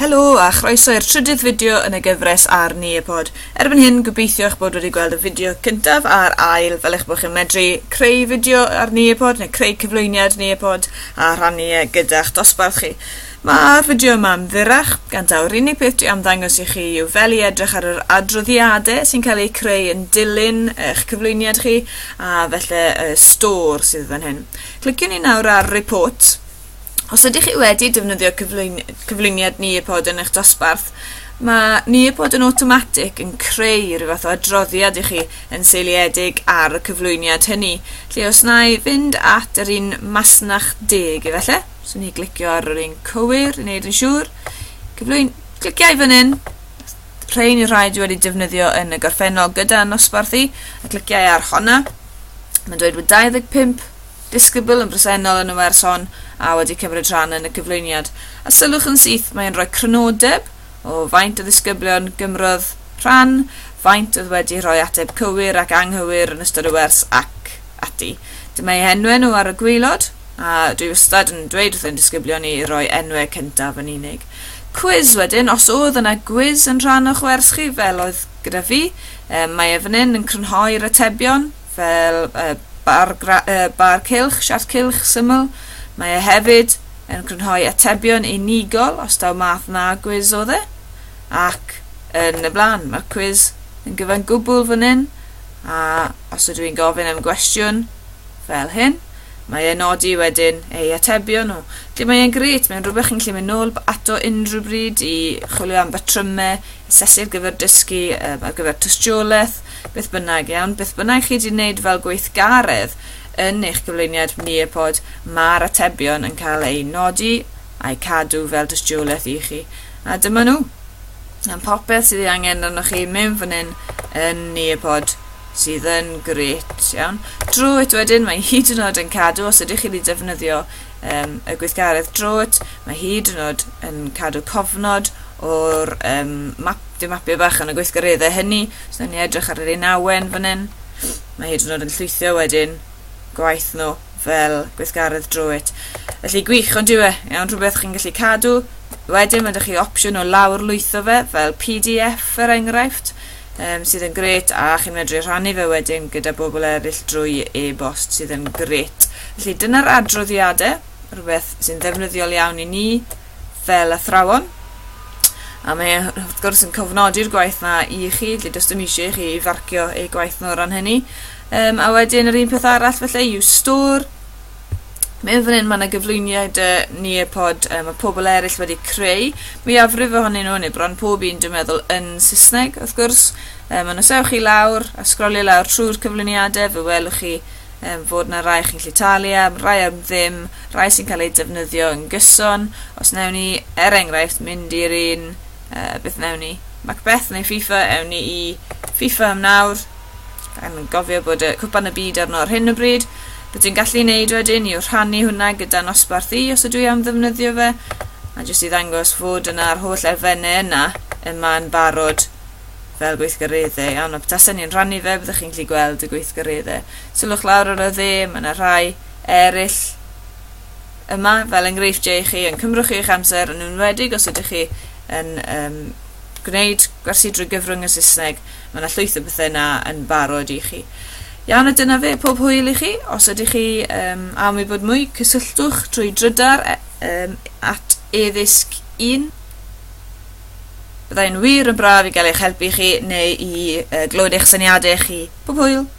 Helo a chroeso i'r trydydd fideo yn y gyfres ar Nearpod. Erbyn hyn, gobeithio eich bod wedi gweld y fideo cyntaf a'r ail fel eich bod chi'n medru creu fideo ar Nearpod neu creu cyflwyniad Nearpod a rhannu gyda'ch dosbarth chi. Mae'r fideo yma'n ddirach, gan daw'r unig peth dwi am ddangos i chi yw fel i edrych ar yr adroddiadau sy'n cael eu creu yn dilyn eich cyflwyniad chi a felly y stor sydd fan hyn. Cliciwn ni nawr ar report. Os ydych chi wedi defnyddio cyflwyniad Nearpod yn eich dosbarth, mae Nearpod yn awtomatig yn creu rhyw fath o adroddiad i chi yn seiliedig ar y cyflwyniad hynny. Lle os na i fynd at yr un masnach 10 efallai, so ni glicio ar yr un cywir i wneud yn siŵr. Cliciau fan hyn, rhain i rhaid wedi defnyddio yn y gorffennol gyda nosbarthu, a cliciau ar honna. Mae'n dweud bod 25 disgybl yn bresennol yn y wers hon a wedi cymryd rhan yn y cyflwyniad. A sylwch yn syth, mae'n rhoi crynodeb o faint o ddisgyblion gymrodd rhan, faint oedd wedi rhoi ateb cywir ac anghywir yn ystod y wers ac ati. Dyma ei enwau nhw ar y gwaelod, a dwi wastad yn dweud wrth ein disgyblion i roi enwau cyntaf yn unig. Quiz wedyn, os oedd yna quiz yn rhan o'ch wers chi fel oedd gyda fi, mae e fan hyn yn crynhoi'r atebion fel bar cilch, siart cilch, syml. Mae e hefyd yn crynhoi atebion unigol os daw math na quiz oedd e. Ac yn y blaen, mae'r quiz yn gyfan gwbl fan hyn. A os ydw i'n gofyn am gwestiwn fel hyn, mae e'n nodi wedyn ei atebion o. Lle mae e'n gret, mae'n rhywbeth chi'n gallu mynd nôl ato unrhyw bryd i chwilio am batrymau, asesu ar gyfer dysgu, ar gyfer dystiolaeth, beth bynnag iawn. Beth bynnag chi wedi wneud fel gweithgaredd yn eich cyflwyniad Nearpod, mae'r atebion yn cael ei nodi a'i cadw fel dystiolaeth i chi. A dyma nhw. Am popeth sydd ei angen arnoch chi mewn fan hyn yn Nearpod sydd yn gret iawn. Drwyt wedyn, mae hyd yn oed yn cadw, os ydych chi wedi defnyddio y gweithgaredd drwyt, mae hyd yn oed yn cadw cofnod o'r mapio bach yn y gweithgareddau hynny. So ni edrych ar yr un awen fan hyn. Mae hyd yn oed yn llwythio wedyn gwaith nhw fel gweithgaredd drwyt. Felly gwych, ond yw e, iawn, rhywbeth chi'n gallu cadw. Wedyn, mae ydych chi opsiwn o lawr lwytho fe, fel PDF er enghraifft, sydd yn gret, a chi'n medru rhannu fe wedyn gyda bobl eraill drwy e-bost sydd yn gret. Felly dyna'r adroddiadau, rhywbeth sy'n ddefnyddiol iawn i ni fel athrawon. A mae wrth gwrs yn cofnodi'r gwaith na i chi, lle does dim eisiau i chi farcio ei gwaith nhw ran hynny. A wedyn yr un peth arall felly yw stor. Mewn fan hyn mae yna gyflwyniad Nearpod mae pobl eraill wedi creu. Mwyafrif ohonyn nhw, neu bron pob un dwi'n meddwl yn Saesneg wrth gwrs. Os ewch chi lawr a sgrolio lawr trwy'r cyflwyniadau, fe welwch chi fod yna rai chi'n gallu talu am, rai am ddim, rai sy'n cael ei defnyddio yn gyson. Os newn ni, er enghraifft, mynd i'r un, beth newn ni, Macbeth neu FIFA, ewn ni i FIFA am nawr. Gan gofio bod y cwpan y byd arno ar hyn o bryd. Beth dwi'n gallu neud wedyn i'w rhannu hwnna gyda nosbarth i os ydw i am ddefnyddio fe. A jyst i ddangos fod yna'r holl elfennau yna yma'n barod fel gweithgareddau. Iawn, o betasen ni'n rhannu fe, byddwch chi'n gallu gweld y gweithgareddau. Sylwch lawr ar y dde, mae yna rhai eraill yma fel enghreifftiau i chi yn cymrwch i'ch amser yn enwedig os ydych chi yn gwneud gwersi drwy gyfrwng y Saesneg. Mae yna llwyth o bethau yna yn barod i chi. Iawn, a dyna fe, pob hwyl i chi. Os ydych chi am wybod mwy, cysylltwch trwy drydar at eDdysg 1. Byddai'n wir yn braf i gael eich helpu chi neu i glywed eich syniadau chi. Pob hwyl!